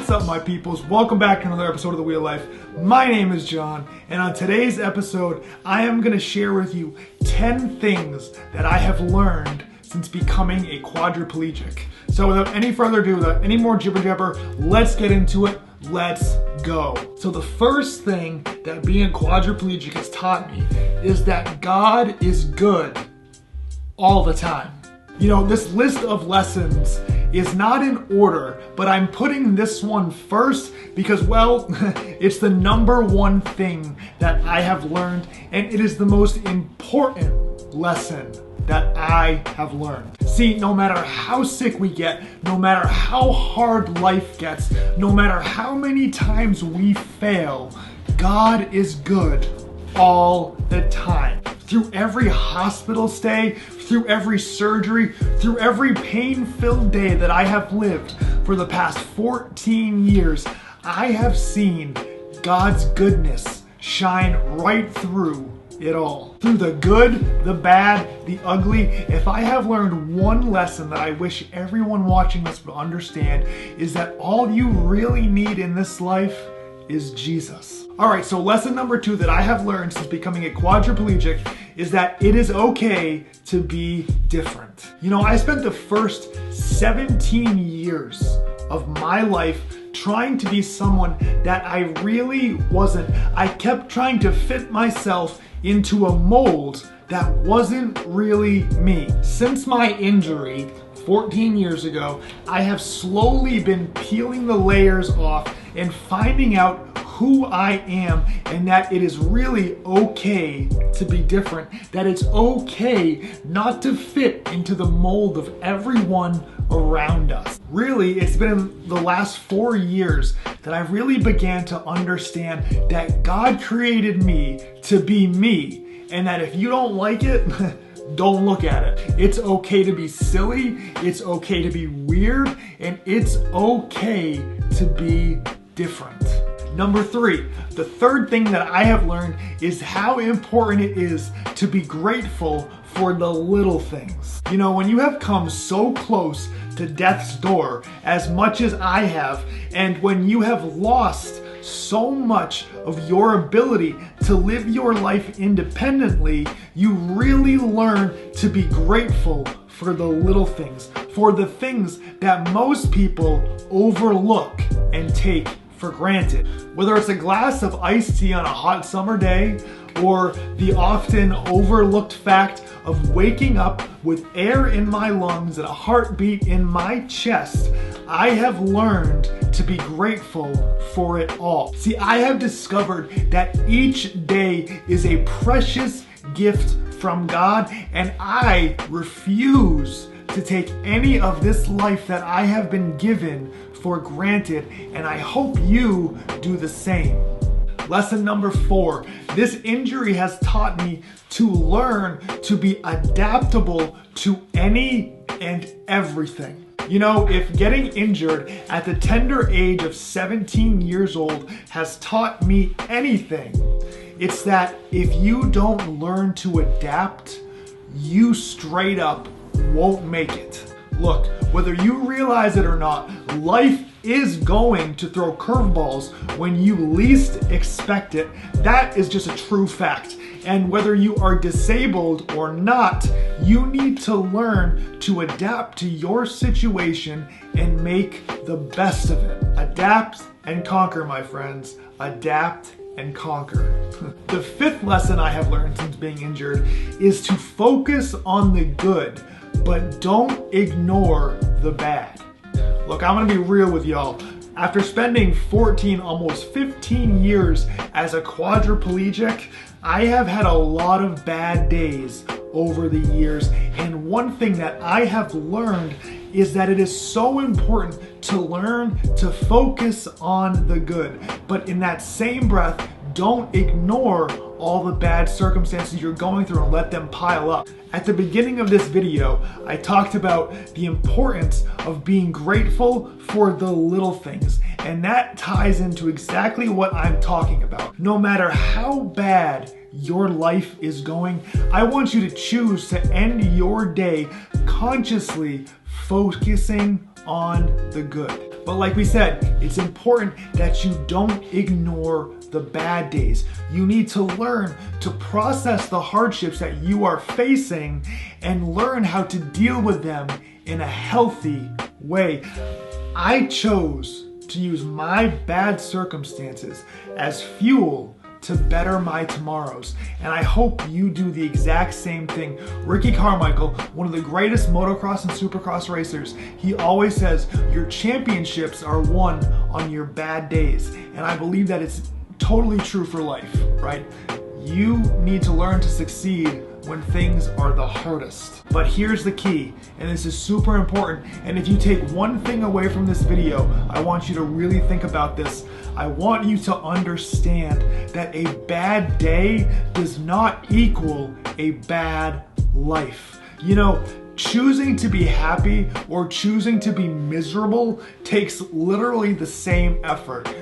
What's up, my peoples? Welcome back to another episode of The Wheel of Life. My name is John, and on today's episode, I am going to share with you 10 things that I have learned since becoming a quadriplegic. So without any further ado, without any more jibber jabber, let's get into it. Let's go. So the first thing that being a quadriplegic has taught me is that God is good all the time. You know, this list of lessons is not in order, but I'm putting this one first because, well, it's the number one thing that I have learned, and it is the most important lesson that I have learned. See, no matter how sick we get, no matter how hard life gets, no matter how many times we fail, God is good all the time. Through every hospital stay, through every surgery, through every pain-filled day that I have lived for the past 14 years, I have seen God's goodness shine right through it all. Through the good, the bad, the ugly. If I have learned one lesson that I wish everyone watching this would understand, is that all you really need in this life is Jesus. All right, so lesson number 2 that I have learned since becoming a quadriplegic is that it is okay to be different. You know, I spent the first 17 years of my life trying to be someone that I really wasn't. I kept trying to fit myself into a mold that wasn't really me. Since my injury 14 years ago, I have slowly been peeling the layers off and finding out who I am, and that it is really okay to be different, that it's okay not to fit into the mold of everyone around us. Really, it's been the last 4 years that I really began to understand that God created me to be me, and that if you don't like it, don't look at it. It's okay to be silly, it's okay to be weird, and it's okay to be different. Number 3, the third thing that I have learned is how important it is to be grateful for the little things. You know, when you have come so close to death's door as much as I have, and when you have lost so much of your ability to live your life independently, you really learn to be grateful for the little things, for the things that most people overlook and take for granted. Whether it's a glass of iced tea on a hot summer day, or the often overlooked fact of waking up with air in my lungs and a heartbeat in my chest, I have learned to be grateful for it all. See, I have discovered that each day is a precious gift from God, and I refuse to take any of this life that I have been given for granted, and I hope you do the same. Lesson number 4, this injury has taught me to learn to be adaptable to any and everything. You know, if getting injured at the tender age of 17 years old has taught me anything, it's that if you don't learn to adapt, you straight up won't make it. Look, whether you realize it or not, life is going to throw curveballs when you least expect it. That is just a true fact. And whether you are disabled or not, you need to learn to adapt to your situation and make the best of it. Adapt and conquer, my friends. Adapt and conquer. The 5th lesson I have learned since being injured is to focus on the good, but don't ignore the bad. Look, I'm gonna be real with y'all. After spending 14, almost 15 years as a quadriplegic, I have had a lot of bad days over the years, and one thing that I have learned is that it is so important to learn to focus on the good, but in that same breath, don't ignore all the bad circumstances you're going through and let them pile up. At the beginning of this video, I talked about the importance of being grateful for the little things, and that ties into exactly what I'm talking about. No matter how bad your life is going, I want you to choose to end your day consciously focusing on the good. But like we said, it's important that you don't ignore the bad days. You need to learn to process the hardships that you are facing and learn how to deal with them in a healthy way. I chose to use my bad circumstances as fuel to better my tomorrows, and I hope you do the exact same thing. Ricky Carmichael, one of the greatest motocross and supercross racers, he always says your championships are won on your bad days, and I believe that it's totally true for life, right? You need to learn to succeed when things are the hardest. But here's the key, and this is super important, and if you take one thing away from this video, I want you to really think about this. I want you to understand that a bad day does not equal a bad life. You know, choosing to be happy or choosing to be miserable takes literally the same effort.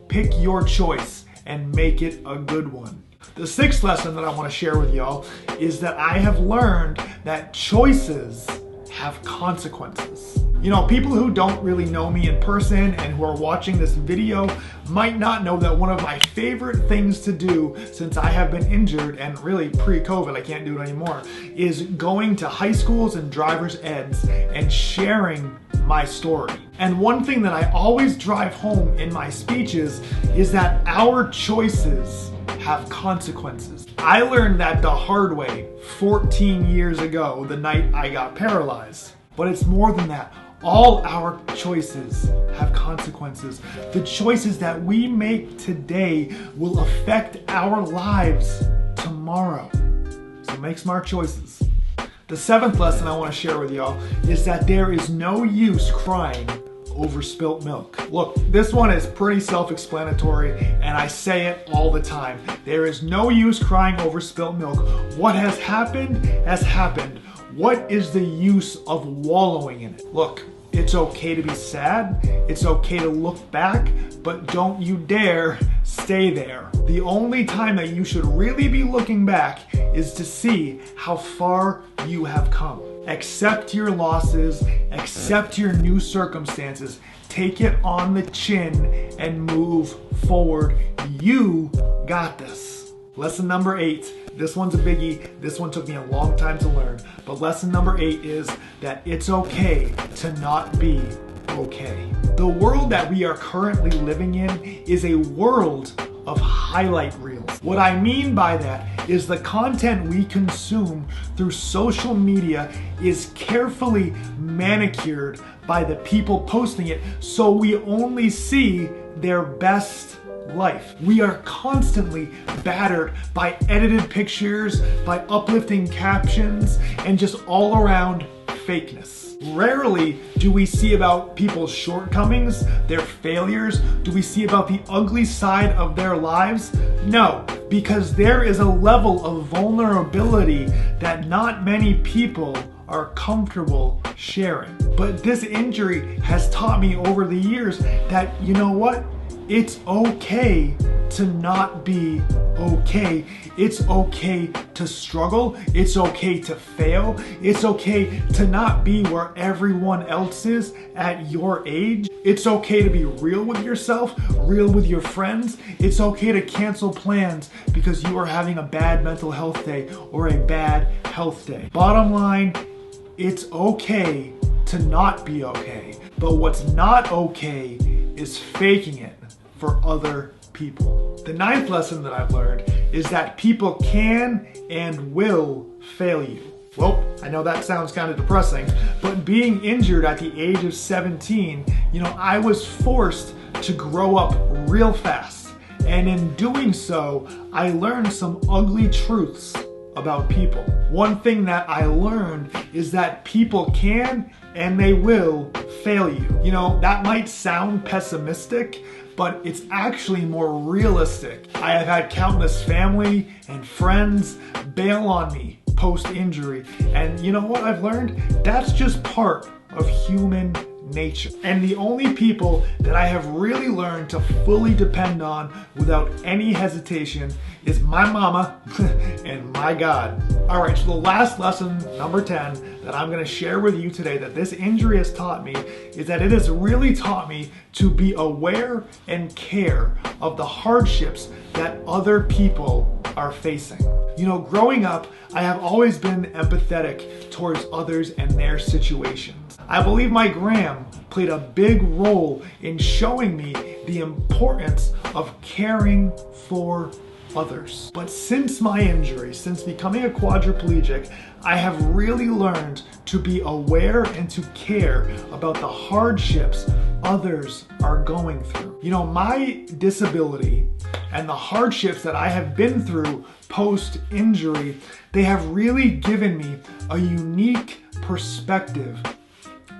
Pick your choice and make it a good one. The sixth lesson that I want to share with y'all is that I have learned that choices have consequences. You know, people who don't really know me in person and who are watching this video might not know that one of my favorite things to do since I have been injured, and really pre-COVID, I can't do it anymore, is going to high schools and driver's eds and sharing my story. And one thing that I always drive home in my speeches is that our choices have consequences. I learned that the hard way 14 years ago, the night I got paralyzed. But it's more than that. All our choices have consequences. The choices that we make today will affect our lives tomorrow. So make smart choices. The seventh lesson I want to share with y'all is that there is no use crying over spilt milk. Look, this one is pretty self-explanatory, and I say it all the time. There is no use crying over spilt milk. What has happened has happened. What is the use of wallowing in it? Look, it's okay to be sad. It's okay to look back, but don't you dare stay there. The only time that you should really be looking back is to see how far you have come. Accept your losses, accept your new circumstances, take it on the chin and move forward. You got this. Lesson number 8. This one's a biggie. This one took me a long time to learn. But lesson number 8 is that it's okay to not be okay. The world that we are currently living in is a world of highlight reels. What I mean by that is the content we consume through social media is carefully manicured by the people posting it, so we only see their best life. We are constantly battered by edited pictures, by uplifting captions, and just all around fakeness. Rarely do we see about people's shortcomings, their failures. Do we see about the ugly side of their lives? No, because there is a level of vulnerability that not many people are comfortable sharing. But this injury has taught me over the years that, you know what? It's okay to not be okay. It's okay to struggle. It's okay to fail. It's okay to not be where everyone else is at your age. It's okay to be real with yourself, real with your friends. It's okay to cancel plans because you are having a bad mental health day or a bad health day. Bottom line, it's okay to not be okay. But what's not okay is faking it for other people. The ninth lesson that I've learned is that people can and will fail you. Well, I know that sounds kind of depressing, but being injured at the age of 17, I was forced to grow up real fast. And in doing so, I learned some ugly truths about people. One thing that I learned is that people can and they will fail you. That might sound pessimistic, but it's actually more realistic. I have had countless family and friends bail on me post-injury, and you know what I've learned? That's just part of human nature. And the only people that I have really learned to fully depend on without any hesitation is my mama and my God. All right, so the last lesson, number 10, that I'm gonna share with you today that this injury has taught me is that it has really taught me to be aware and care of the hardships that other people are facing. You know, growing up, I have always been empathetic towards others and their situations. I believe my gram played a big role in showing me the importance of caring for others. But since my injury, since becoming a quadriplegic, I have really learned to be aware and to care about the hardships others are going through. You know, my disability and the hardships that I have been through post-injury, they have really given me a unique perspective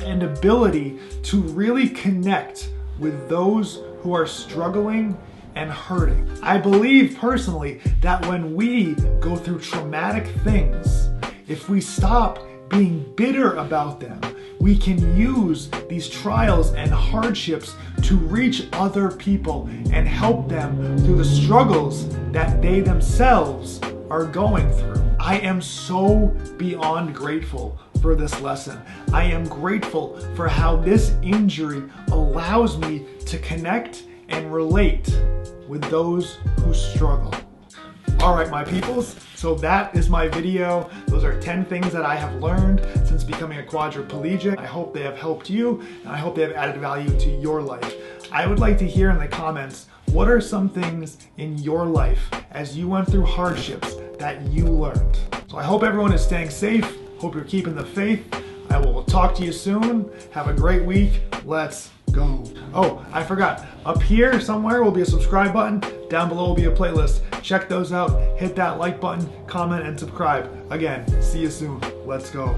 and ability to really connect with those who are struggling and hurting. I believe personally that when we go through traumatic things, if we stop being bitter about them, we can use these trials and hardships to reach other people and help them through the struggles that they themselves are going through. I am so beyond grateful for this lesson. I am grateful for how this injury allows me to connect and relate with those who struggle. All right, my peoples, so that is my video. Those are 10 things that I have learned since becoming a quadriplegic. I hope they have helped you, and I hope they have added value to your life. I would like to hear in the comments, what are some things in your life as you went through hardships that you learned? So I hope everyone is staying safe. Hope you're keeping the faith. I will talk to you soon. Have a great week. Let's go. Oh, I forgot. Up here somewhere will be a subscribe button. Down below will be a playlist. Check those out. Hit that like button, comment, and subscribe. Again, see you soon. Let's go.